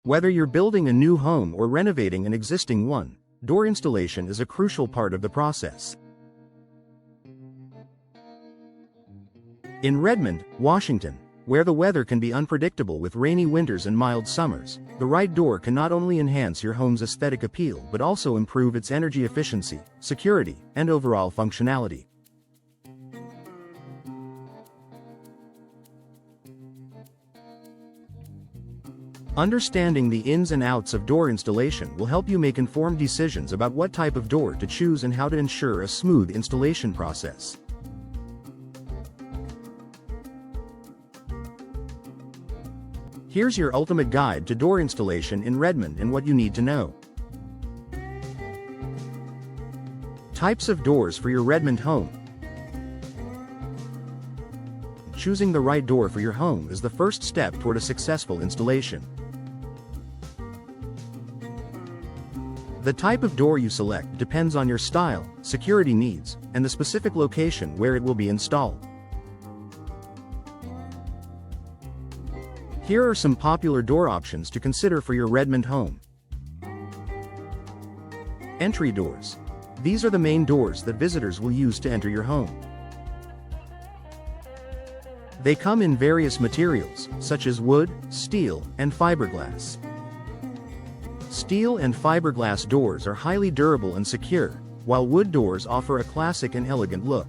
Whether you're building a new home or renovating an existing one, door installation is a crucial part of the process. In Redmond, Washington, where the weather can be unpredictable with rainy winters and mild summers, the right door can not only enhance your home's aesthetic appeal but also improve its energy efficiency, security, and overall functionality. Understanding the ins and outs of door installation will help you make informed decisions about what type of door to choose and how to ensure a smooth installation process. Here's your ultimate guide to door installation in Redmond and what you need to know. Types of doors for your Redmond home. Choosing the right door for your home is the first step toward a successful installation. The type of door you select depends on your style, security needs, and the specific location where it will be installed. Here are some popular door options to consider for your Redmond home. Entry doors. These are the main doors that visitors will use to enter your home. They come in various materials, such as wood, steel, and fiberglass. Steel and fiberglass doors are highly durable and secure, while wood doors offer a classic and elegant look.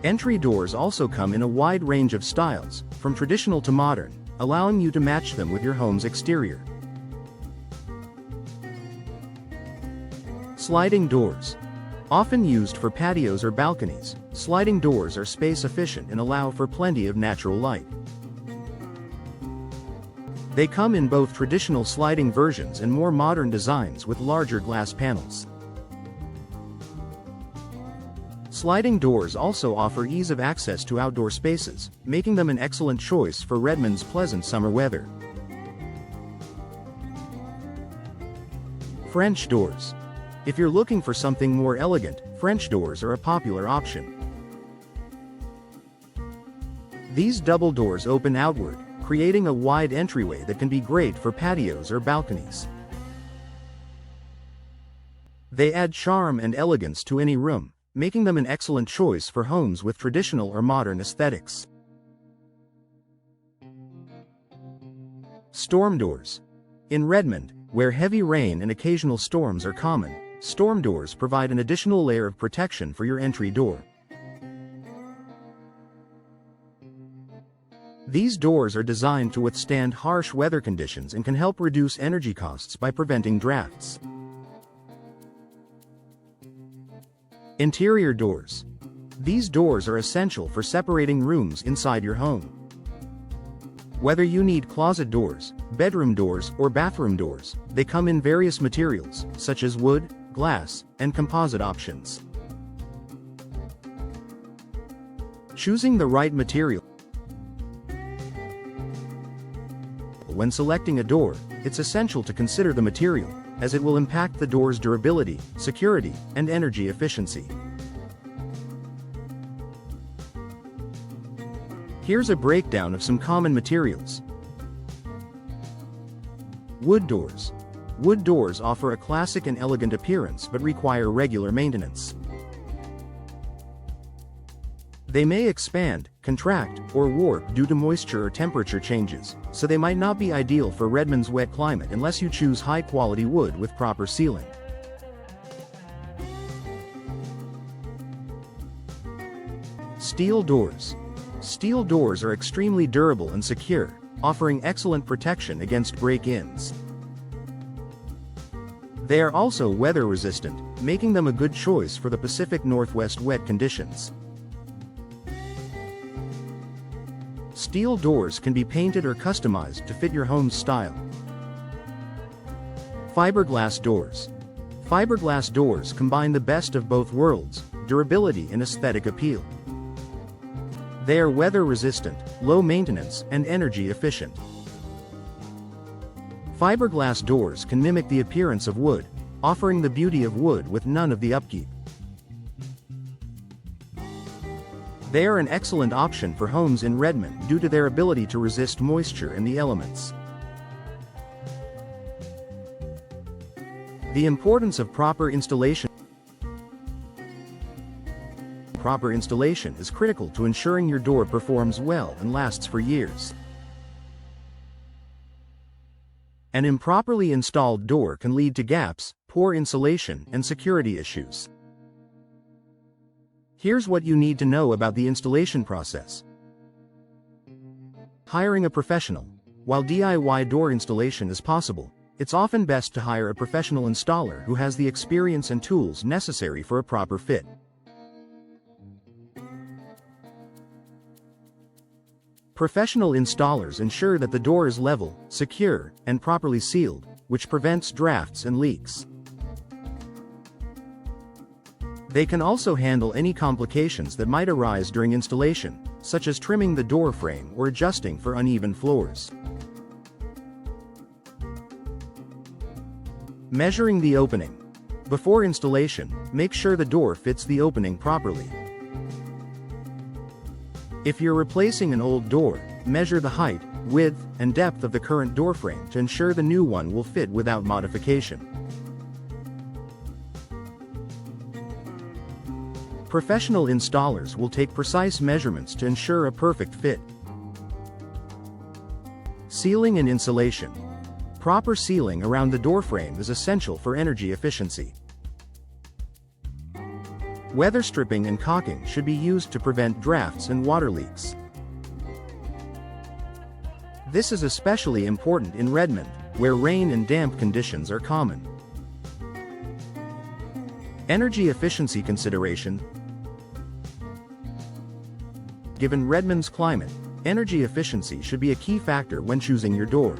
Entry doors also come in a wide range of styles, from traditional to modern, allowing you to match them with your home's exterior. Sliding doors. Often used for patios or balconies, sliding doors are space efficient and allow for plenty of natural light. They come in both traditional sliding versions and more modern designs with larger glass panels. Sliding doors also offer ease of access to outdoor spaces, making them an excellent choice for Redmond's pleasant summer weather. French doors. If you're looking for something more elegant, French doors are a popular option. These double doors open outward, creating a wide entryway that can be great for patios or balconies. They add charm and elegance to any room, making them an excellent choice for homes with traditional or modern aesthetics. Storm doors. In Redmond, where heavy rain and occasional storms are common, storm doors provide an additional layer of protection for your entry door. These doors are designed to withstand harsh weather conditions and can help reduce energy costs by preventing drafts. Interior doors. These doors are essential for separating rooms inside your home. Whether you need closet doors, bedroom doors, or bathroom doors, they come in various materials, such as wood, glass, and composite options. Choosing the right material. When selecting a door, it's essential to consider the material, as it will impact the door's durability, security, and energy efficiency. Here's a breakdown of some common materials. Wood doors. Wood doors offer a classic and elegant appearance but require regular maintenance. They may expand, contract, or warp due to moisture or temperature changes, so they might not be ideal for Redmond's wet climate unless you choose high-quality wood with proper sealing. Steel doors. Steel doors are extremely durable and secure, offering excellent protection against break-ins. They are also weather-resistant, making them a good choice for the Pacific Northwest wet conditions. Steel doors can be painted or customized to fit your home's style. Fiberglass doors. Fiberglass doors combine the best of both worlds, durability and aesthetic appeal. They are weather-resistant, low-maintenance, and energy-efficient. Fiberglass doors can mimic the appearance of wood, offering the beauty of wood with none of the upkeep. They are an excellent option for homes in Redmond due to their ability to resist moisture and the elements. The importance of proper installation. Proper installation is critical to ensuring your door performs well and lasts for years. An improperly installed door can lead to gaps, poor insulation, and security issues. Here's what you need to know about the installation process. Hiring a professional. While DIY door installation is possible, it's often best to hire a professional installer who has the experience and tools necessary for a proper fit. Professional installers ensure that the door is level, secure, and properly sealed, which prevents drafts and leaks. They can also handle any complications that might arise during installation, such as trimming the door frame or adjusting for uneven floors. Measuring the opening. Before installation, make sure the door fits the opening properly. If you're replacing an old door, measure the height, width, and depth of the current door frame to ensure the new one will fit without modification. Professional installers will take precise measurements to ensure a perfect fit. Sealing and insulation. Proper sealing around the door frame is essential for energy efficiency. Weather stripping and caulking should be used to prevent drafts and water leaks. This is especially important in Redmond, where rain and damp conditions are common. Energy efficiency consideration. Given Redmond's climate, energy efficiency should be a key factor when choosing your door.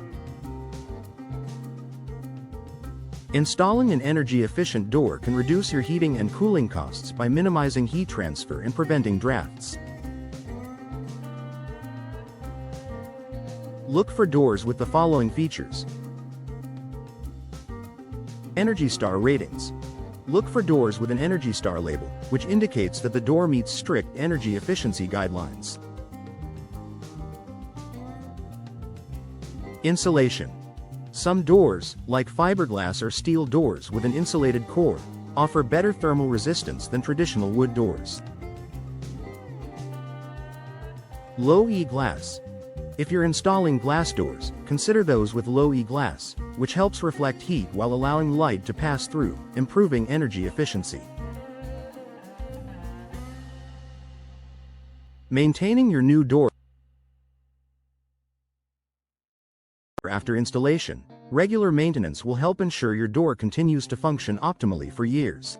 Installing an energy-efficient door can reduce your heating and cooling costs by minimizing heat transfer and preventing drafts. Look for doors with the following features. Energy Star ratings. Look for doors with an Energy Star label, which indicates that the door meets strict energy efficiency guidelines. Insulation. Some doors, like fiberglass or steel doors with an insulated core, offer better thermal resistance than traditional wood doors. Low E glass. If you're installing glass doors, consider those with low E glass, which helps reflect heat while allowing light to pass through, improving energy efficiency. Maintaining your new door. After installation, regular maintenance will help ensure your door continues to function optimally for years.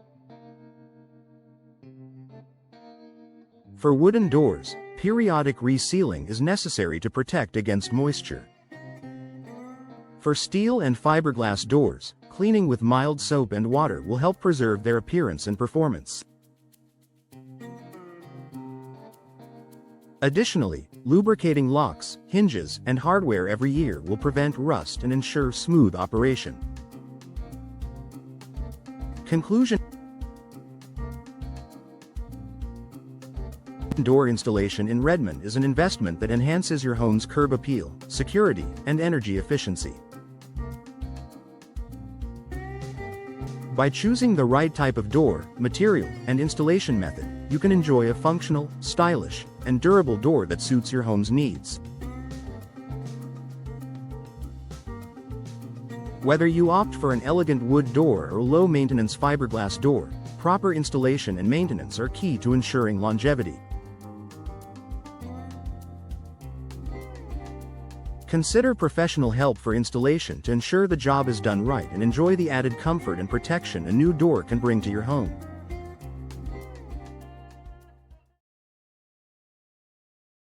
For wooden doors, periodic resealing is necessary to protect against moisture. For steel and fiberglass doors, cleaning with mild soap and water will help preserve their appearance and performance. Additionally, lubricating locks, hinges, and hardware every year will prevent rust and ensure smooth operation. Conclusion. Door installation in Redmond is an investment that enhances your home's curb appeal, security, and energy efficiency. By choosing the right type of door, material, and installation method, you can enjoy a functional, stylish, and durable door that suits your home's needs. Whether you opt for an elegant wood door or low-maintenance fiberglass door, proper installation and maintenance are key to ensuring longevity. Consider professional help for installation to ensure the job is done right and enjoy the added comfort and protection a new door can bring to your home.